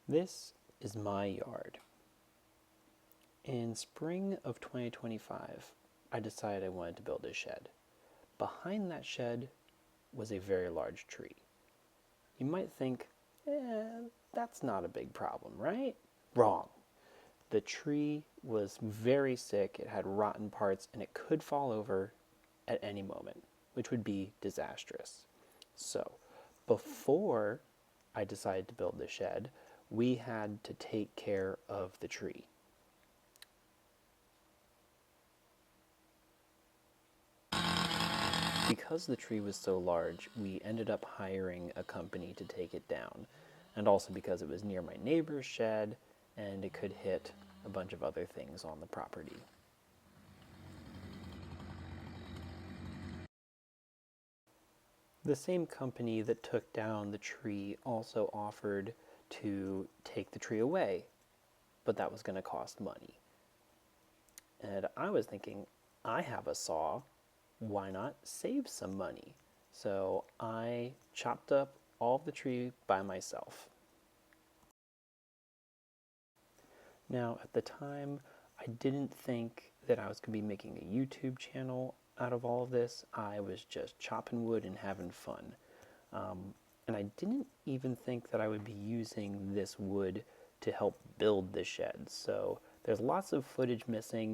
This is my yard. In spring of 2025, I decided I wanted to build a shed. Behind that shed was a very large tree. You might think, that's not a big problem, right? Wrong. The tree was very sick, it had rotten parts, and it could fall over at any moment, which would be disastrous. So, before I decided to build the shed, we had to take care of the tree. Because the tree was so large, we ended up hiring a company to take it down, and also because it was near my neighbor's shed and it could hit a bunch of other things on the property. The same company that took down the tree also offered to take the tree away, but that was going to cost money. And I was thinking, I have a saw, why not save some money? So I chopped up all of the tree by myself. Now, at the time, I didn't think that I was going to be making a YouTube channel out of all of this. I was just chopping wood and having fun. And I didn't even think that I would be using this wood to help build the shed. So there's lots of footage missing,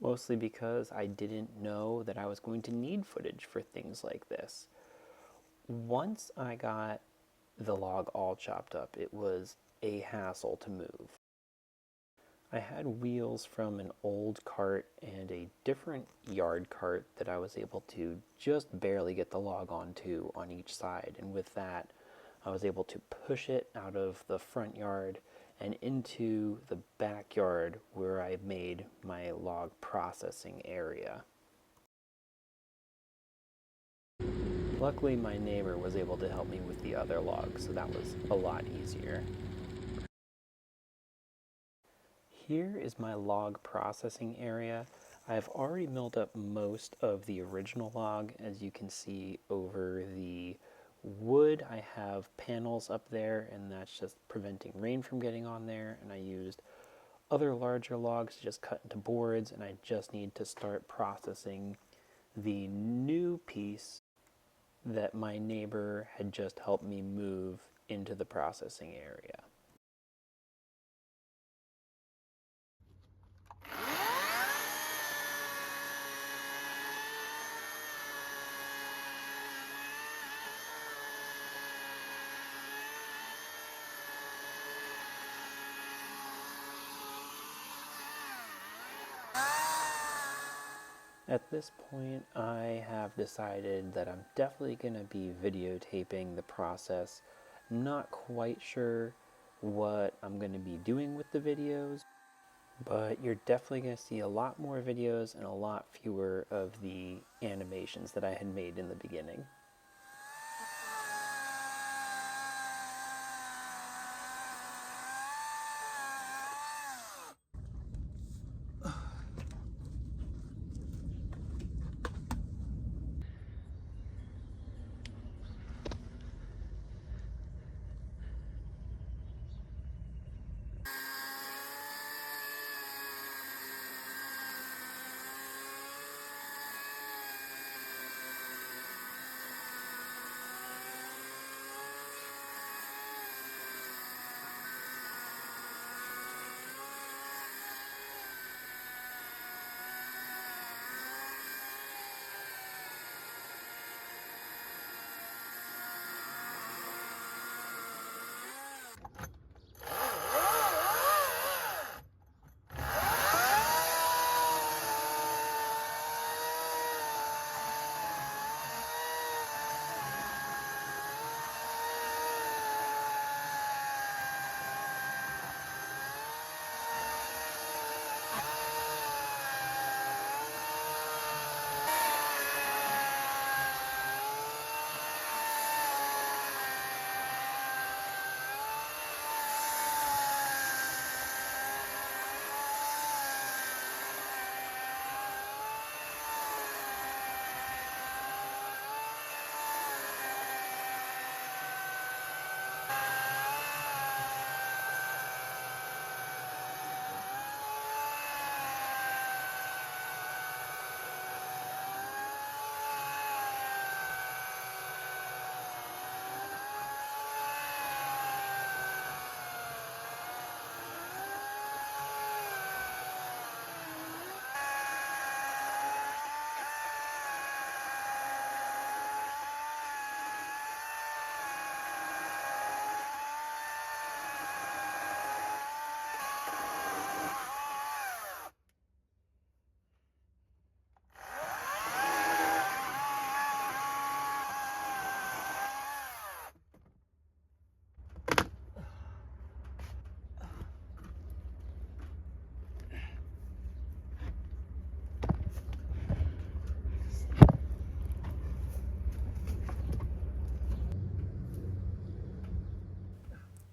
mostly because I didn't know that I was going to need footage for things like this. Once I got the log all chopped up, it was a hassle to move. I had wheels from an old cart and a different yard cart that I was able to just barely get the log onto on each side. And with that, I was able to push it out of the front yard and into the backyard where I made my log processing area. Luckily, my neighbor was able to help me with the other logs, so that was a lot easier. Here is my log processing area. I've already milled up most of the original log. As you can see over the wood, I have panels up there, and that's just preventing rain from getting on there. And I used other larger logs to just cut into boards, and I just need to start processing the new piece that my neighbor had just helped me move into the processing area. At this point, I have decided that I'm definitely going to be videotaping the process. Not quite sure what I'm going to be doing with the videos, but you're definitely going to see a lot more videos and a lot fewer of the animations that I had made in the beginning.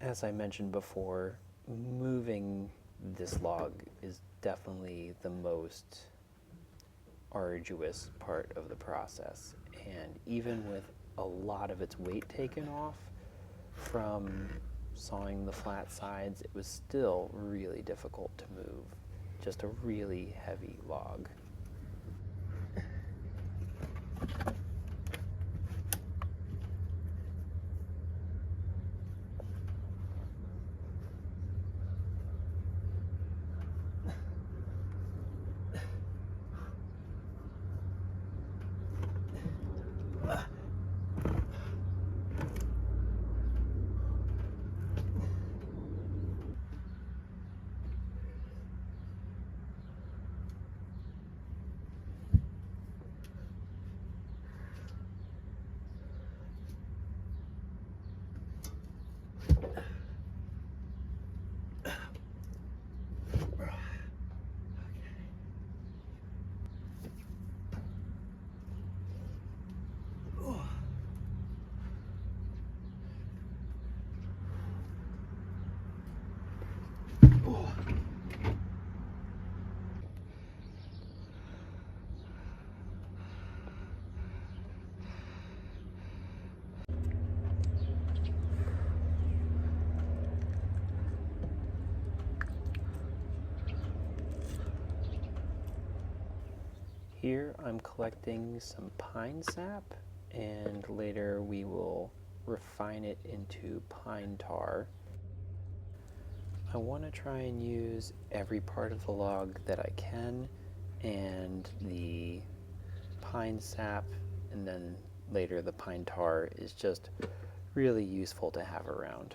As I mentioned before, moving this log is definitely the most arduous part of the process. And even with a lot of its weight taken off from sawing the flat sides, it was still really difficult to move. Just a really heavy log. Here I'm collecting some pine sap, and later we will refine it into pine tar. I want to try and use every part of the log that I can, and the pine sap and then later the pine tar is just really useful to have around.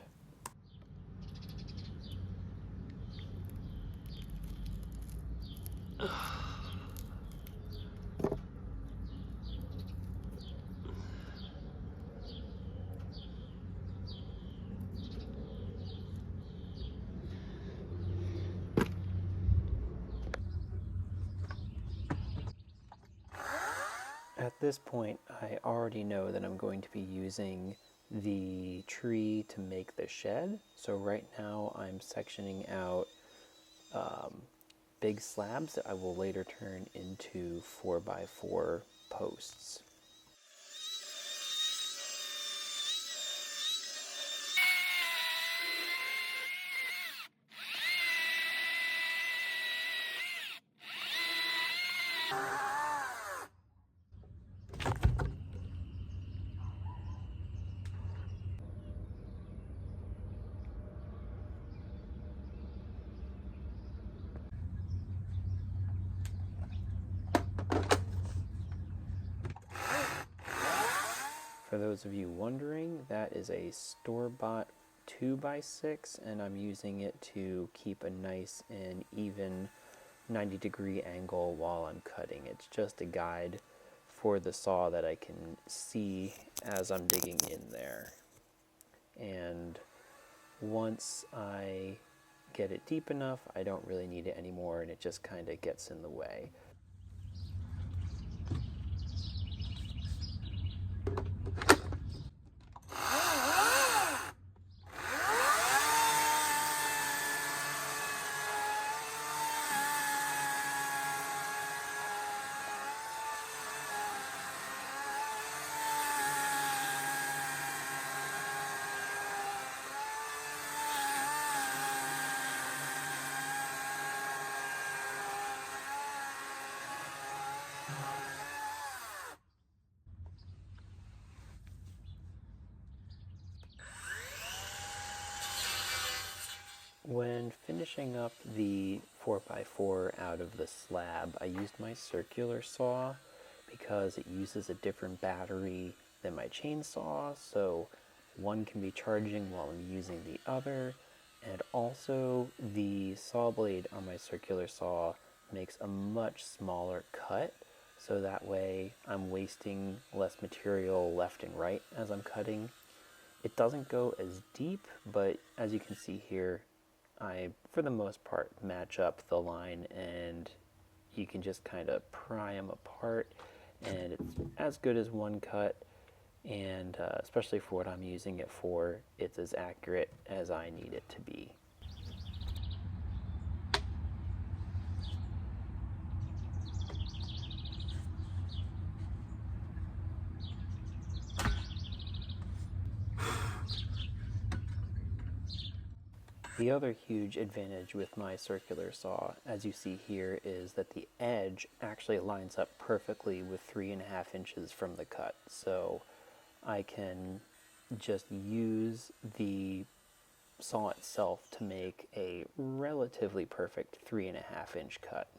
At this point, I already know that I'm going to be using the tree to make the shed. So right now I'm sectioning out big slabs that I will later turn into 4x4 posts. For those of you wondering, that is a store-bought 2x6, and I'm using it to keep a nice and even 90-degree angle while I'm cutting. It's just a guide for the saw that I can see as I'm digging in there. And once I get it deep enough, I don't really need it anymore, and it just kind of gets in the way. When finishing up the 4x4 out of the slab, I used my circular saw because it uses a different battery than my chainsaw, so one can be charging while I'm using the other, and also the saw blade on my circular saw makes a much smaller cut, so that way I'm wasting less material left and right as I'm cutting. It doesn't go as deep, but as you can see here, I, for the most part, match up the line, and you can just kind of pry them apart, and it's as good as one cut. and especially for what I'm using it for, it's as accurate as I need it to be. The other huge advantage with my circular saw, as you see here, is that the edge actually lines up perfectly with 3.5 inches from the cut. So I can just use the saw itself to make a relatively perfect 3.5 inch cut.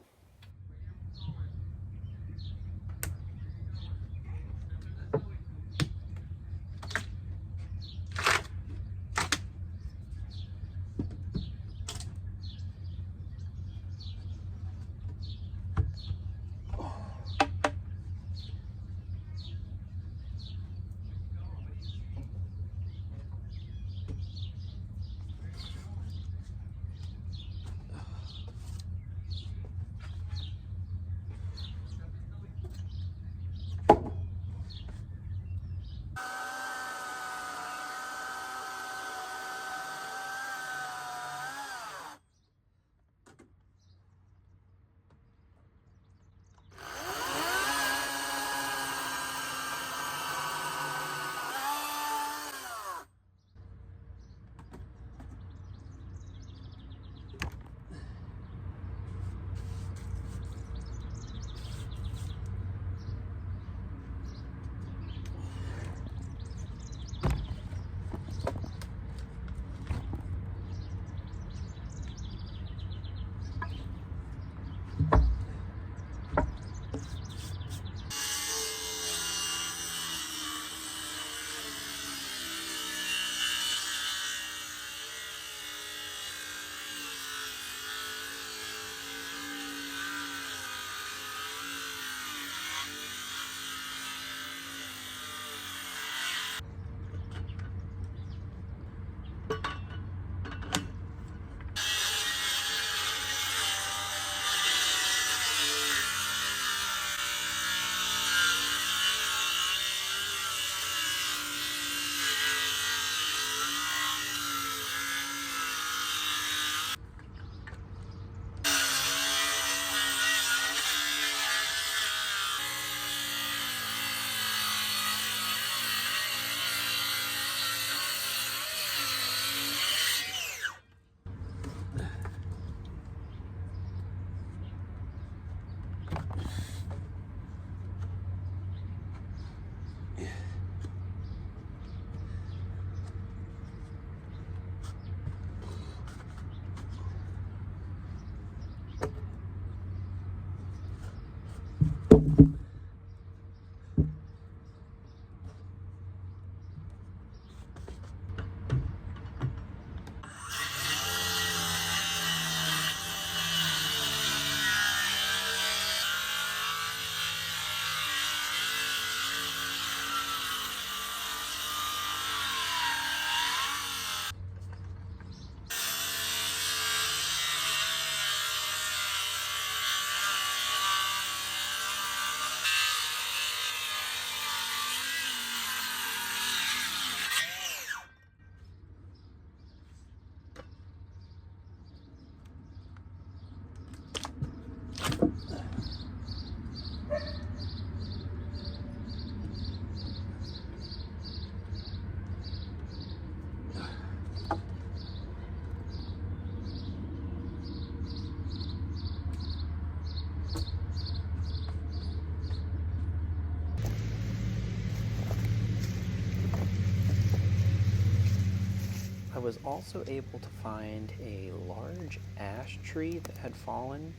I was also able to find a large ash tree that had fallen.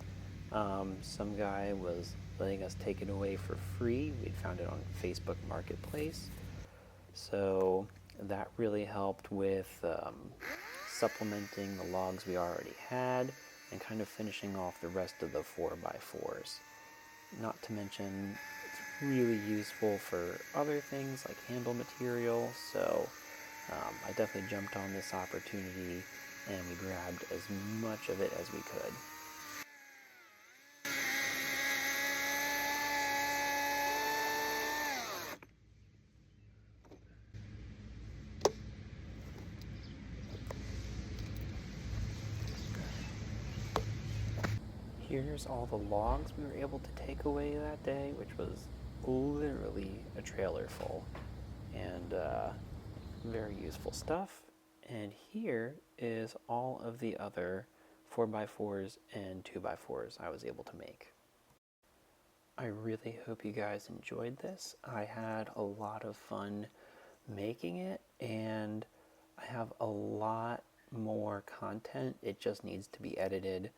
Some guy was letting us take it away for free. We'd found it on Facebook Marketplace. So that really helped with supplementing the logs we already had and kind of finishing off the rest of the 4x4s. Not to mention, it's really useful for other things like handle material, so I definitely jumped on this opportunity and we grabbed as much of it as we could. Here's all the logs we were able to take away that day, which was literally a trailer full, and very useful stuff. And here is all of the other 4x4s and 2x4s I was able to make. I really hope you guys enjoyed this. I had a lot of fun making it, and I have a lot more content. It just needs to be edited.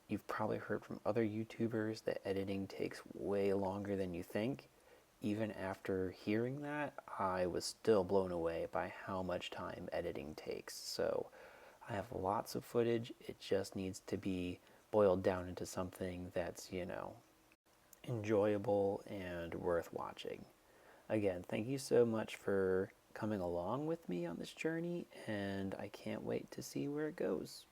You've probably heard from other YouTubers that editing takes way longer than you think. Even after hearing that, I was still blown away by how much time editing takes. So I have lots of footage. It just needs to be boiled down into something that's, enjoyable and worth watching. Again, thank you so much for coming along with me on this journey, and I can't wait to see where it goes.